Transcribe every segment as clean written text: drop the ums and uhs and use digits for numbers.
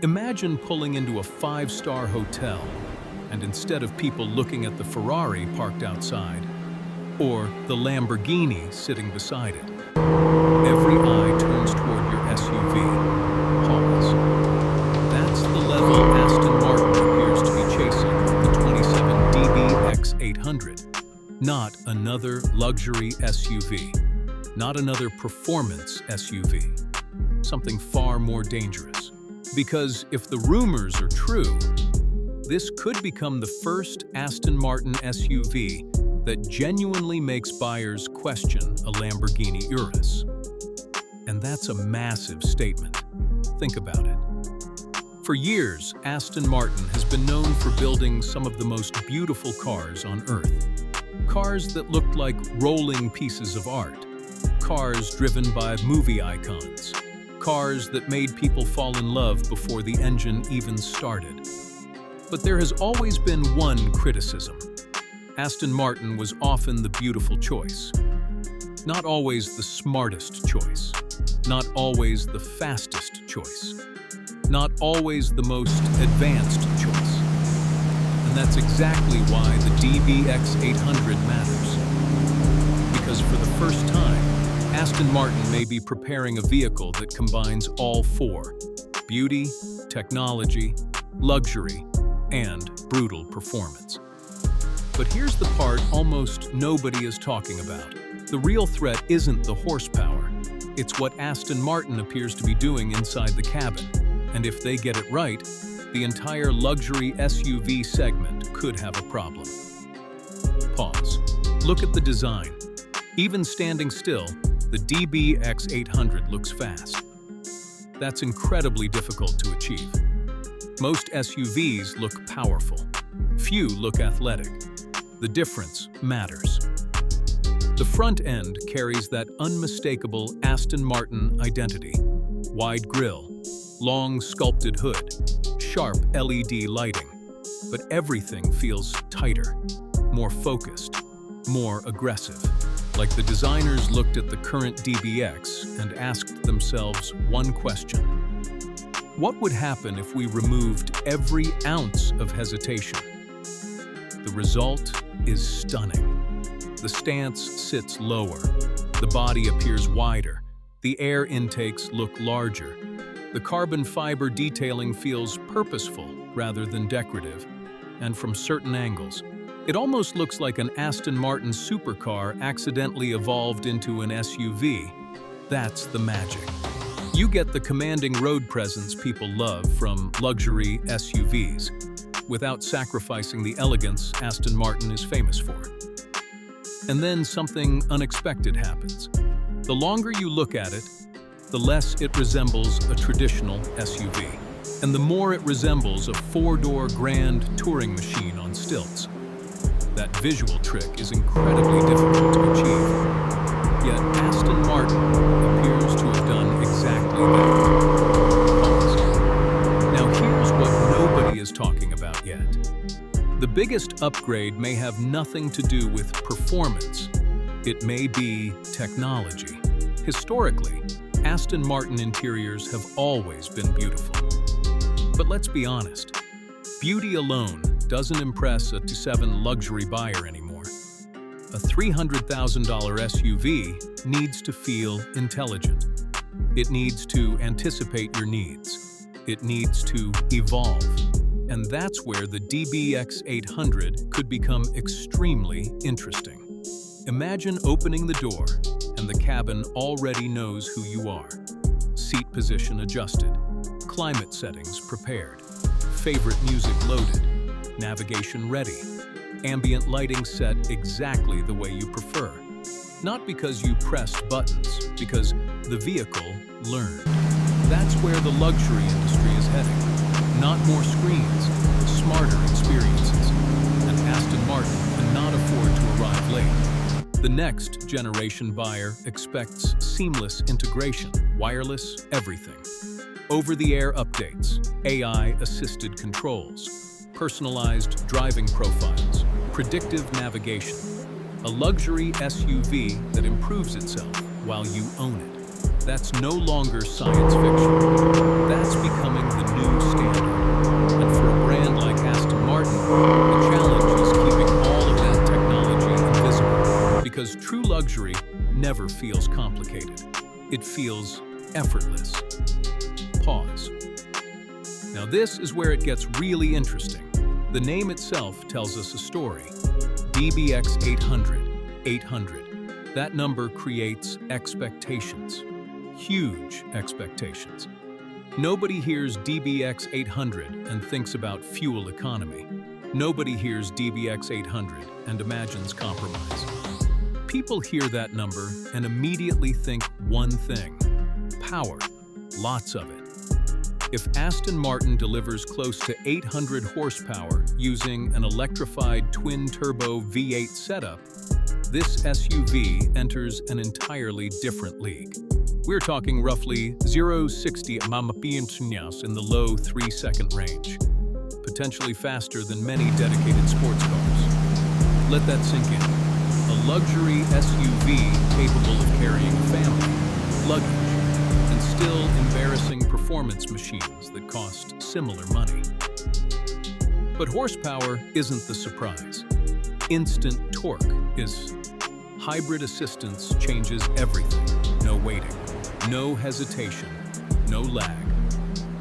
Imagine pulling into a five-star hotel, and instead of people looking at the Ferrari parked outside, or the Lamborghini sitting beside it, every eye turns toward your SUV. Pause. That's the level Aston Martin appears to be chasing with the 27 DBX-800. Not another luxury SUV. Not another performance SUV. Something far more dangerous. Because if the rumors are true, this could become the first Aston Martin SUV that genuinely makes buyers question a Lamborghini Urus. And that's a massive statement. Think about it. For years, Aston Martin has been known for building some of the most beautiful cars on Earth. Cars that looked like rolling pieces of art. Cars driven by movie icons. Cars that made people fall in love before the engine even started. But there has always been one criticism. Aston Martin was often the beautiful choice. Not always the smartest choice. Not always the fastest choice. Not always the most advanced choice. And that's exactly why the DBX-800 matters. Because for the first time, Aston Martin may be preparing a vehicle that combines all four: beauty, technology, luxury, and brutal performance. But here's the part almost nobody is talking about. The real threat isn't the horsepower. It's what Aston Martin appears to be doing inside the cabin. And if they get it right, the entire luxury SUV segment could have a problem. Pause. Look at the design. Even standing still, the DBX-800 looks fast. That's incredibly difficult to achieve. Most SUVs look powerful. Few look athletic. The difference matters. The front end carries that unmistakable Aston Martin identity. Wide grille, long sculpted hood, sharp LED lighting. But everything feels tighter, more focused, more aggressive. Like the designers looked at the current DBX and asked themselves one question. What would happen if we removed every ounce of hesitation? The result is stunning. The stance sits lower. The body appears wider. The air intakes look larger. The carbon fiber detailing feels purposeful rather than decorative. And from certain angles, it almost looks like an Aston Martin supercar accidentally evolved into an SUV. That's the magic. You get the commanding road presence people love from luxury SUVs, without sacrificing the elegance Aston Martin is famous for. And then something unexpected happens. The longer you look at it, the less it resembles a traditional SUV, and the more it resembles a four-door grand touring machine on stilts. That visual trick is incredibly difficult to achieve. Yet Aston Martin appears to have done exactly that. Pause. Now here's what nobody is talking about yet. The biggest upgrade may have nothing to do with performance. It may be technology. Historically, Aston Martin interiors have always been beautiful. But let's be honest, beauty alone doesn't impress a 27 luxury buyer anymore. A $300,000 SUV needs to feel intelligent. It needs to anticipate your needs. It needs to evolve. And that's where the DBX-800 could become extremely interesting. Imagine opening the door and the cabin already knows who you are. Seat position adjusted, climate settings prepared, favorite music loaded, navigation ready, ambient lighting set exactly the way you prefer. Not because you pressed buttons, because the vehicle learned. That's where the luxury industry is heading. Not more screens, smarter experiences. And Aston Martin cannot afford to arrive late. The next generation buyer expects seamless integration, wireless everything. Over-the-air updates, AI-assisted controls, personalized driving profiles, predictive navigation. A luxury SUV that improves itself while you own it. That's no longer science fiction. That's becoming the new standard. luxury never feels complicated. It feels effortless. Pause. Now this is where it gets really interesting. The name itself tells us a story. DBX-800, 800. That number creates expectations. Huge expectations. Nobody hears DBX-800 and thinks about fuel economy. Nobody hears DBX-800 and imagines compromise. People hear that number and immediately think one thing: power, lots of it. If Aston Martin delivers close to 800 horsepower using an electrified twin-turbo V8 setup, this SUV enters an entirely different league. We're talking roughly 0-60 mph in the low 3-second range, potentially faster than many dedicated sports cars. Let that sink in. A luxury SUV capable of carrying a family, luggage, and still embarrassing performance machines that cost similar money. But horsepower isn't the surprise. Instant torque is. Hybrid assistance changes everything. No waiting, no hesitation, no lag,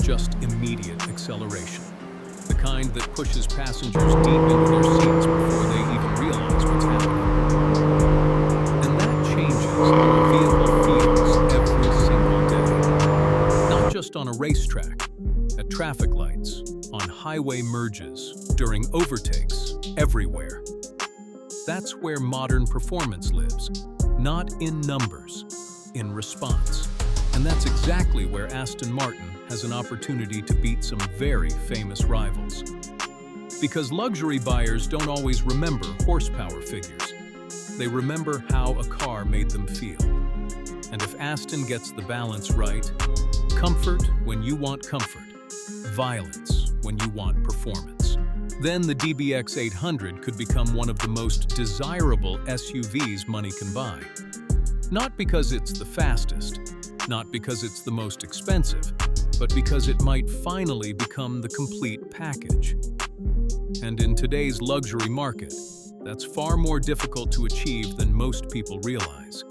just immediate acceleration. The kind that pushes passengers deep into their seats before they even realize what's happening. And that changes how a vehicle feels every single day. Not just on a racetrack, at traffic lights, on highway merges, during overtakes, everywhere. That's where modern performance lives, not in numbers, in response. And that's exactly where Aston Martin has an opportunity to beat some very famous rivals. Because luxury buyers don't always remember horsepower figures. They remember how a car made them feel. And if Aston gets the balance right, comfort when you want comfort, violence when you want performance, then the DBX-800 could become one of the most desirable SUVs money can buy. Not because it's the fastest, not because it's the most expensive, but because it might finally become the complete package. And in today's luxury market, that's far more difficult to achieve than most people realize.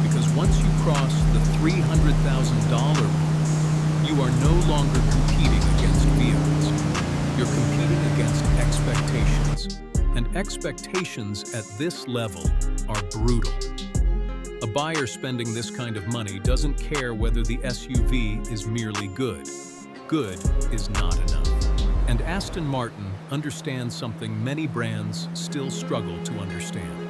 Because once you cross the $300,000 mark, you are no longer competing against vehicles. You're competing against expectations. And expectations at this level are brutal. A buyer spending this kind of money doesn't care whether the SUV is merely good. Good is not enough. And Aston Martin understands something many brands still struggle to understand.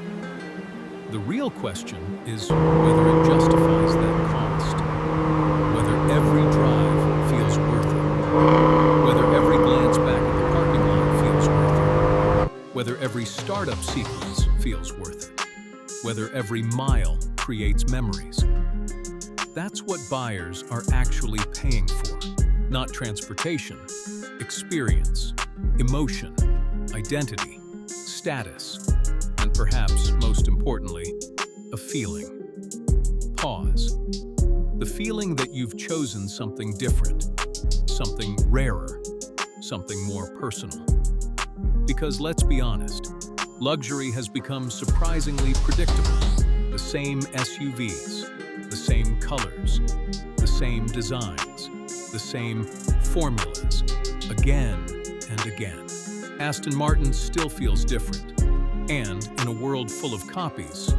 The real question is whether it justifies that cost, whether every drive feels worth it, whether every glance back at the parking lot feels worth it, whether every startup sequence feels worth it, whether every mile creates memories. That's what buyers are actually paying for, not transportation, experience, emotion, identity, status, and perhaps most importantly, a feeling. Pause. The feeling that you've chosen something different, something rarer, something more personal. Because let's be honest, luxury has become surprisingly predictable. The same SUVs, the same colors, the same designs, the same formulas, again and again. Aston Martin still feels different. And in a world full of copies,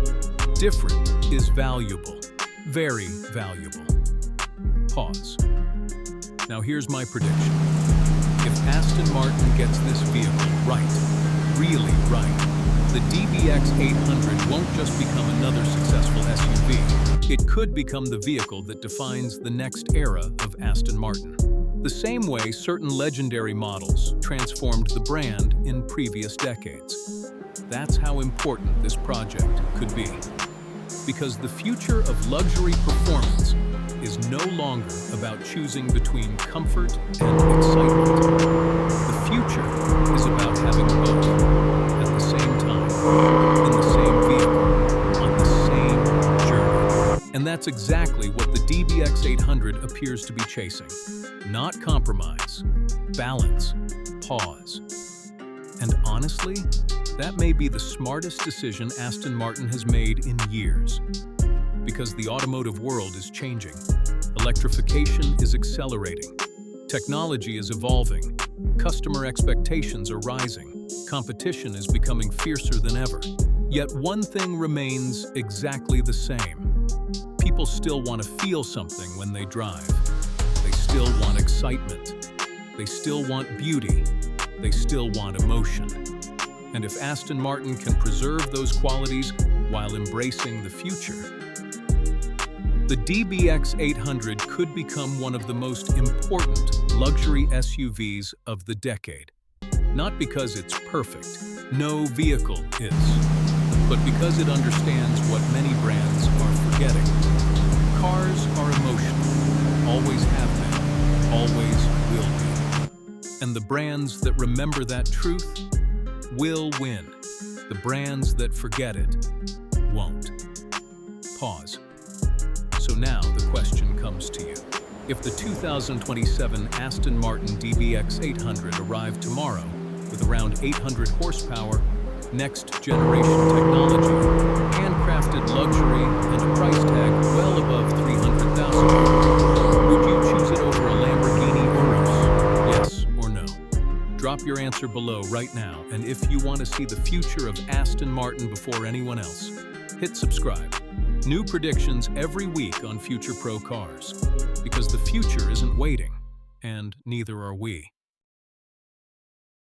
different is valuable, very valuable. Pause. Now here's my prediction. If Aston Martin gets this vehicle right, really right, the DBX-800 won't just become another successful SUV. It could become the vehicle that defines the next era of Aston Martin. The same way certain legendary models transformed the brand in previous decades. That's how important this project could be. Because the future of luxury performance is no longer about choosing between comfort and excitement. The future is about having both at the same time, in the same vehicle, on the same journey. And that's exactly what the DBX-800 appears to be chasing. Not compromise, balance, pause. And honestly, That may be the smartest decision Aston Martin has made in years. Because the automotive world is changing. Electrification is accelerating. Technology is evolving. Customer expectations are rising. Competition is becoming fiercer than ever. Yet one thing remains exactly the same. People still want to feel something when they drive. They still want excitement. They still want beauty. They still want emotion. And if Aston Martin can preserve those qualities while embracing the future, the DBX-800 could become one of the most important luxury SUVs of the decade. Not because it's perfect, no vehicle is, but because it understands what many brands are forgetting. Cars are emotional, always have been, always will be. And the brands that remember that truth will win. The brands that forget it won't. Pause. So now the question comes to you. If the 2027 Aston Martin DBX-800 arrived tomorrow with around 800 horsepower, next-generation technology, handcrafted luxury, and a price tag well above $300,000, would you choose it over a Lamborghini Urus? Yes or no? Drop your answer below right now, and if you want to see the future of Aston Martin before anyone else, hit subscribe. New predictions every week on Future Pro Cars. Because the future isn't waiting, and neither are we.